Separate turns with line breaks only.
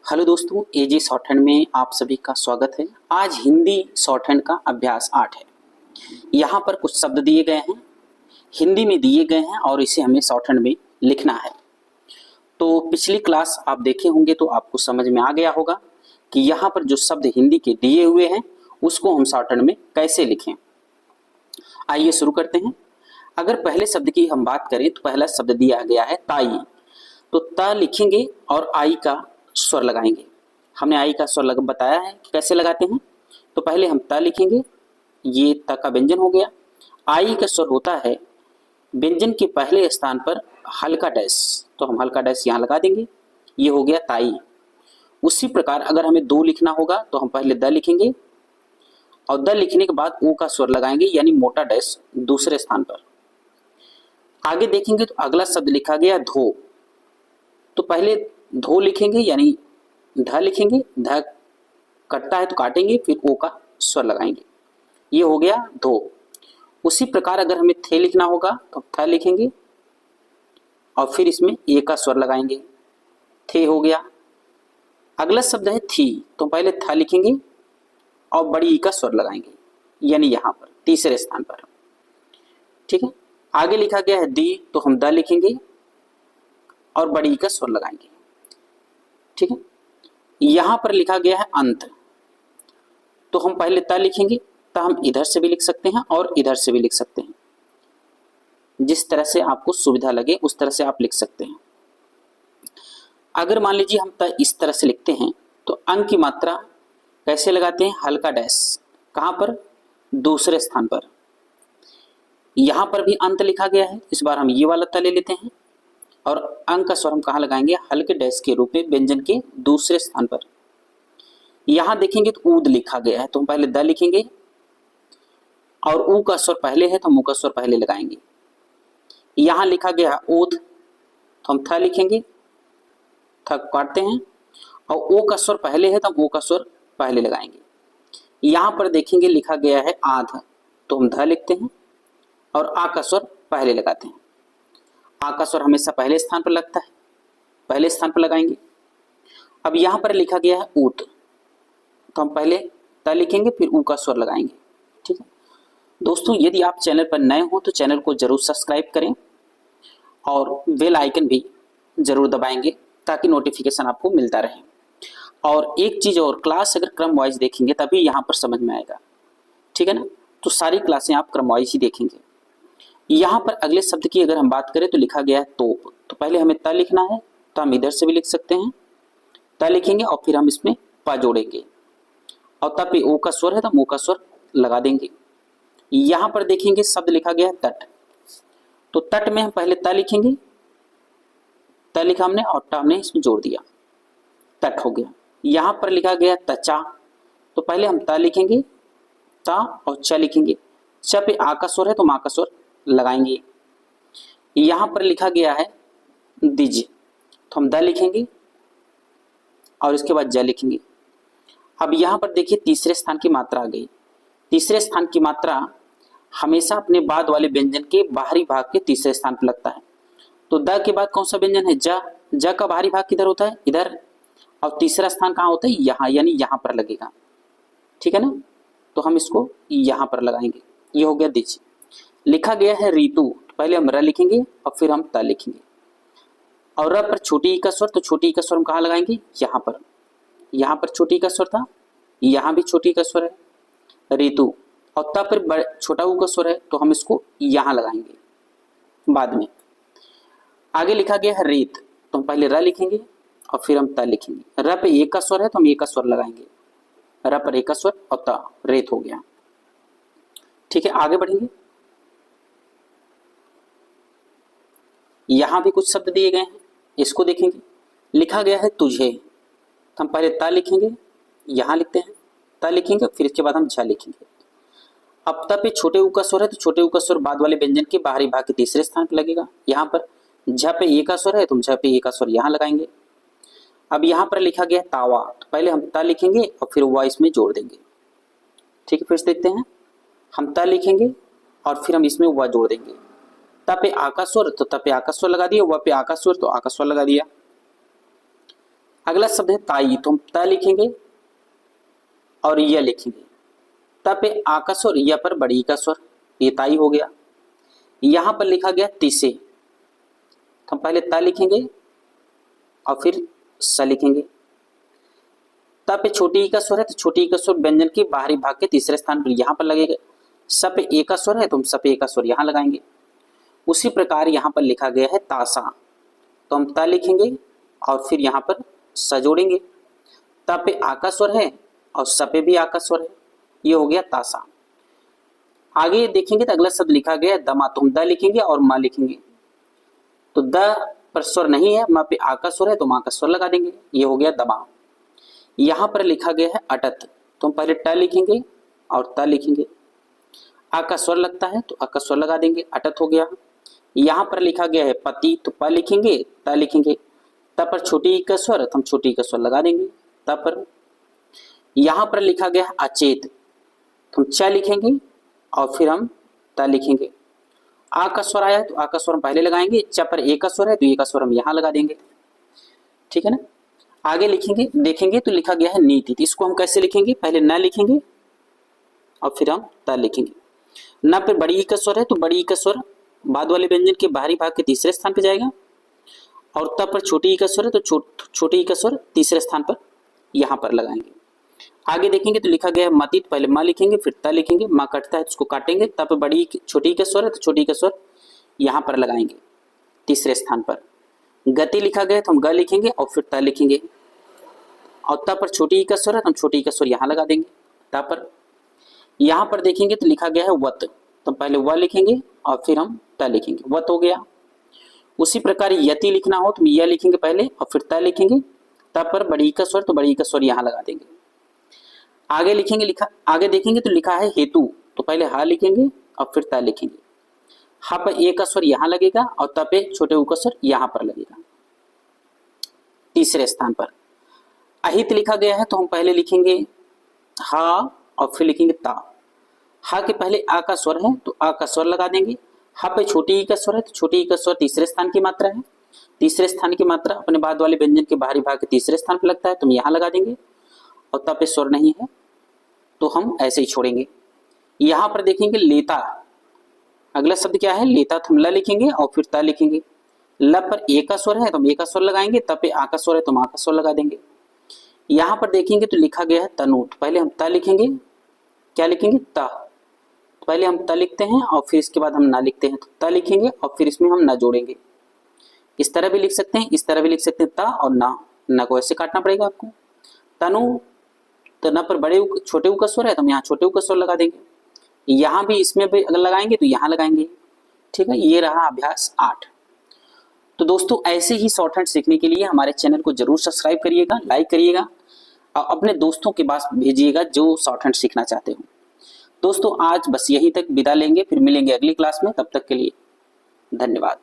Hello दोस्तों, एजी shorthand में आप सभी का स्वागत है। आज हिंदी शॉर्टहैंड का अभ्यास 8 है। यहाँ पर कुछ शब्द दिए गए हैं, हिंदी में दिए गए हैं और इसे हमें शॉर्टहैंड में लिखना है। तो पिछली क्लास आप देखे होंगे तो आपको समझ में आ गया होगा कि यहाँ पर जो शब्द हिंदी के दिए हुए हैं उसको हम शॉर्टहैंड में कैसे लिखें। आइए शुरू करते हैं। अगर पहले शब्द की हम बात करें तो पहला शब्द दिया गया है ताई। तो त लिखेंगे और आई का स्वर लगाएंगे। हमने आई का स्वर बताया है कि कैसे लगाते हैं। तो पहले हम त लिखेंगे, ये त का व्यंजन हो गया। आई का स्वर होता है व्यंजन के पहले स्थान पर हल्का डैश, तो हम हल्का डैश यहाँ लगा देंगे, ये हो गया ताई। उसी प्रकार अगर हमें दो लिखना होगा तो हम पहले द लिखेंगे और द लिखने के बाद ओ का स्वर लगाएंगे, यानी मोटा डैश दूसरे स्थान पर। आगे देखेंगे तो अगला शब्द लिखा गया धो। तो पहले धो लिखेंगे यानी ध लिखेंगे, ध कटता है तो काटेंगे, फिर ओ का स्वर लगाएंगे, ये हो गया धो। उसी प्रकार अगर हमें थे लिखना होगा तो थ लिखेंगे और फिर इसमें ए का स्वर लगाएंगे, थे हो गया। अगला शब्द है थी, तो पहले थ लिखेंगे और बड़ी ई का स्वर लगाएंगे, यानी यहां पर तीसरे स्थान पर। ठीक है। आगे लिखा गया है दी, तो हम द लिखेंगे और बड़ी ई का स्वर लगाएंगे। ठीक है। यहां पर लिखा गया है अंत, तो हम पहले त लिखेंगे, त हम इधर से भी लिख सकते हैं और इधर से भी लिख सकते हैं, जिस तरह से आपको सुविधा लगे उस तरह से आप लिख सकते हैं। अगर मान लीजिए हम त इस तरह से लिखते हैं तो अंक की मात्रा कैसे लगाते हैं, हल्का डैश, कहां पर, दूसरे स्थान पर। यहां पर भी अंत लिखा गया है, इस बार हम ये वाला त ले लेते हैं और अंक का स्वर हम कहाँ लगाएंगे, हल्के डैश के रूप में व्यंजन के दूसरे स्थान पर। यहां देखेंगे तो ऊद लिखा गया है, तो हम पहले द लिखेंगे और ऊ का स्वर पहले है तो हम ऊ का स्वर पहले लगाएंगे। यहां लिखा गया है ओद, तो हम थ लिखेंगे, थ काटते हैं और ओ का स्वर पहले है तो हम ओ का स्वर पहले लगाएंगे। यहां पर देखेंगे लिखा गया है आध, तो हम ध लिखते हैं और आ का स्वर पहले लगाते हैं। आ का स्वर हमेशा पहले स्थान पर लगता है, पहले स्थान पर लगाएंगे। अब यहां पर लिखा गया है ऊत, तो हम पहले त लिखेंगे फिर ऊ का स्वर लगाएंगे। ठीक है दोस्तों, यदि आप चैनल पर नए हो तो चैनल को जरूर सब्सक्राइब करें और बेल आइकन भी जरूर दबाएंगे ताकि नोटिफिकेशन आपको मिलता रहे। और एक चीज और, क्लास अगर क्रम वाइज देखेंगे तभी यहाँ पर समझ में आएगा। ठीक है ना, तो सारी क्लासें आप क्रम वाइज ही देखेंगे। यहाँ पर अगले शब्द की अगर हम बात करें तो लिखा गया है तोप, तो पहले हमें त लिखना है, तो हम इधर से भी लिख सकते हैं, त लिखेंगे और फिर हम इसमें प जोड़ेंगे और तब पे ओ का स्वर है तो ओ का स्वर लगा देंगे। यहां पर देखेंगे शब्द लिखा गया है तट, तो तट में हम पहले त लिखेंगे, त लिखा हमने और ट हमने इसमें जोड़ दिया, तट हो गया। यहां पर लिखा गया तचा, तो पहले हम त लिखेंगे, त और च लिखेंगे, च पे आ का स्वर है तो मा का स्वर लगाएंगे। यहां पर लिखा गया है दिज, तो हम द लिखेंगे और इसके बाद ज लिखेंगे। अब यहां पर देखिए तीसरे स्थान की मात्रा आ गई। तीसरे स्थान की मात्रा हमेशा अपने बाद वाले व्यंजन के बाहरी भाग के तीसरे स्थान पर लगता है। तो द के बाद कौन सा व्यंजन है, ज, ज का बाहरी भाग किधर होता है, इधर, और तीसरा स्थान कहाँ होता है, यहाँ, यानी यहाँ पर लगेगा। ठीक है ना, तो हम इसको यहाँ पर लगाएंगे, ये हो गया दिज। लिखा गया है ऋतु, पहले हम र लिखेंगे और फिर हम त लिखेंगे और र पर छोटी ई का स्वर, तो छोटी ई का स्वर हम कहाँ लगाएंगे, यहाँ पर। यहाँ पर छोटी ई का स्वर था, यहाँ भी छोटी ई का स्वर है ऋतु, और त पर छोटा ऊ का स्वर है तो हम इसको यहाँ लगाएंगे बाद में। आगे लिखा गया है रेत, तो हम पहले र लिखेंगे और फिर हम त लिखेंगे। र पे एक का स्वर है तो हम एक का स्वर लगाएंगे, र पर एक का स्वर और त, रेत हो गया। ठीक है, आगे बढ़ेंगे। यहां भी कुछ शब्द दिए गए हैं, इसको देखेंगे। लिखा गया है तुझे, तो हम पहले त लिखेंगे, यहां लिखते हैं, त लिखेंगे फिर इसके बाद हम झ लिखेंगे। अब त पे छोटे ऊ का स्वर है तो छोटे ऊ का स्वर बाद वाले व्यंजन के बाहरी भाग के तीसरे स्थान पर लगेगा। यहाँ पर झ पे ए का स्वर है तो हम झ पे ए का स्वर यहाँ लगाएंगे। अब यहाँ पर लिखा गया है तावा, तो पहले हम त लिखेंगे और फिर वा इसमें जोड़ देंगे। ठीक है, फिर से देखते हैं, हम त लिखेंगे और फिर हम इसमें वा जोड़ देंगे। त पे आ का स्वर तो त पे आ का स्वर लगा दिया, व पे आ का स्वर तो आ का स्वर लगा दिया। अगला शब्द है ताई, तो हम त लिखेंगे और य लिखेंगे। त पे आ का स्वर, य पर बड़ी का स्वर, ये ताई हो गया। यहां पर लिखा गया तिसे, तो हम पहले त लिखेंगे और फिर स लिखेंगे। त पे छोटी ई का स्वर है, तो छोटी ई का स्वर व्यंजन के बाहरी भाग के तीसरे स्थान पर यहां पर लगेगा। स पे ए का स्वर है, तो हम स पे ए का स्वर यहां लगाएंगे। उसी प्रकार यहां पर लिखा गया है तासा, तो हम त लिखेंगे और फिर यहां पर स जोड़ेंगे। त पे आ का स्वर है और स पे भी आ का स्वर है, ये हो गया तासा। आगे देखेंगे तो अगला शब्द लिखा गया है दमा, तो हम द लिखेंगे और मा लिखेंगे। तो द पर स्वर नहीं है, मा पे आ का स्वर है, तो मा का स्वर लगा देंगे, ये हो गया दमा। यहां पर लिखा गया है अटत, तो हम पहले ट लिखेंगे और त लिखेंगे। आ का स्वर लगता है तो आ का स्वर लगा देंगे, अटत हो गया। यहां पर लिखा गया है पति, तो प लिखेंगे त लिखेंगे। त पर छोटी ई का स्वर, तो हम छोटी ई का स्वर लगा देंगे त पर। यहां पर लिखा गया है अचेत, तो हम च लिखेंगे और फिर हम त लिखेंगे। आ का स्वर आया है तो आ का स्वर हम पहले लगाएंगे। च पर ए का स्वर है तो ए का स्वर हम यहां लगा देंगे, ठीक है ना। आगे लिखेंगे, देखेंगे तो लिखा गया है नीति, तो इसको हम कैसे लिखेंगे, पहले न लिखेंगे और फिर हम त लिखेंगे। न पे बड़ी ई का स्वर है, तो बड़ी ई का स्वर बाद वाले व्यंजन के बाहरी भाग के तीसरे स्थान पर जाएगा। और त पर छोटी ई का स्वर है, तो छोटी ई का स्वर तीसरे स्थान पर यहां पर लगाएंगे। आगे देखेंगे तो लिखा गया है मति, तो पहले माँ लिखेंगे फिर त लिखेंगे। माँ कटता है तो उसको काटेंगे। त पे बड़ी छोटी ई का स्वर है, तो छोटी ई का स्वर यहां पर लगाएंगे तीसरे स्थान पर। गति लिखा गया है तो हम ग लिखेंगे और फिर त लिखेंगे। और त पर छोटी ई का स्वर है, तो हम छोटी ई का स्वर यहां लगा देंगे त पर। यहां पर देखेंगे तो लिखा गया है वत, तो पहले व लिखेंगे और फिर हम त लिखेंगे, वत हो गया। उसी प्रकार यति लिखना हो तो य लिखेंगे पहले और फिर त लिखेंगे। त पर बड़ी का स्वर, तो बड़ी का स्वर यहां लगा देंगे। आगे लिखेंगे, आगे देखेंगे तो लिखा है हेतु, तो पहले ह लिखेंगे और फिर त लिखेंगे। ह पर ए का स्वर यहां लगेगा और त पे छोटे उ का स्वर यहां पर लगेगा तीसरे स्थान पर। अहित लिखा गया है तो हम पहले लिखेंगे ह और फिर लिखेंगे ता। ह के पहले आ का स्वर है तो आ का स्वर लगा देंगे। ह पे छोटी ई का स्वर है, तो छोटी ई का स्वर तीसरे स्थान की मात्रा है। तीसरे स्थान की मात्रा अपने बाद वाले व्यंजन के बाहरी भाग के तीसरे स्थान पर लगता है, तो हम यहां लगा देंगे। और त पे स्वर नहीं है तो हम ऐसे ही छोड़ेंगे। यहां पर देखेंगे लेता, अगला शब्द क्या है लेता, तो हम ल लिखेंगे और फिर त लिखेंगे। ल पर ए का स्वर है तो हम ए का स्वर लगाएंगे। त पे आ का स्वर है तो हम आ का स्वर लगा देंगे। यहां पर देखेंगे तो लिखा गया है तनु, तो पहले हम त लिखेंगे, क्या लिखेंगे त, तो पहले हम त लिखते हैं और फिर इसके बाद हम ना लिखते हैं, तो त लिखेंगे और फिर इसमें हम ना जोड़ेंगे। इस तरह भी लिख सकते हैं, इस तरह भी लिख सकते हैं, त और ना को ऐसे काटना पड़ेगा आपको। तनु, तो न पर बड़े छोटे उ का स्वर है तो हम यहाँ छोटे उ का स्वर लगा देंगे। यहाँ भी इसमें भी अगर लगाएंगे तो यहाँ लगाएंगे, ठीक है। ये रहा अभ्यास 8। तो दोस्तों ऐसे ही शॉर्ट हैंड सीखने के लिए हमारे चैनल को जरूर सब्सक्राइब करिएगा, लाइक करिएगा और अपने दोस्तों के पास भेजिएगा जो शॉर्ट हैंड सीखना चाहते हो। दोस्तों आज बस यहीं तक विदा लेंगे, फिर मिलेंगे अगली क्लास में। तब तक के लिए धन्यवाद।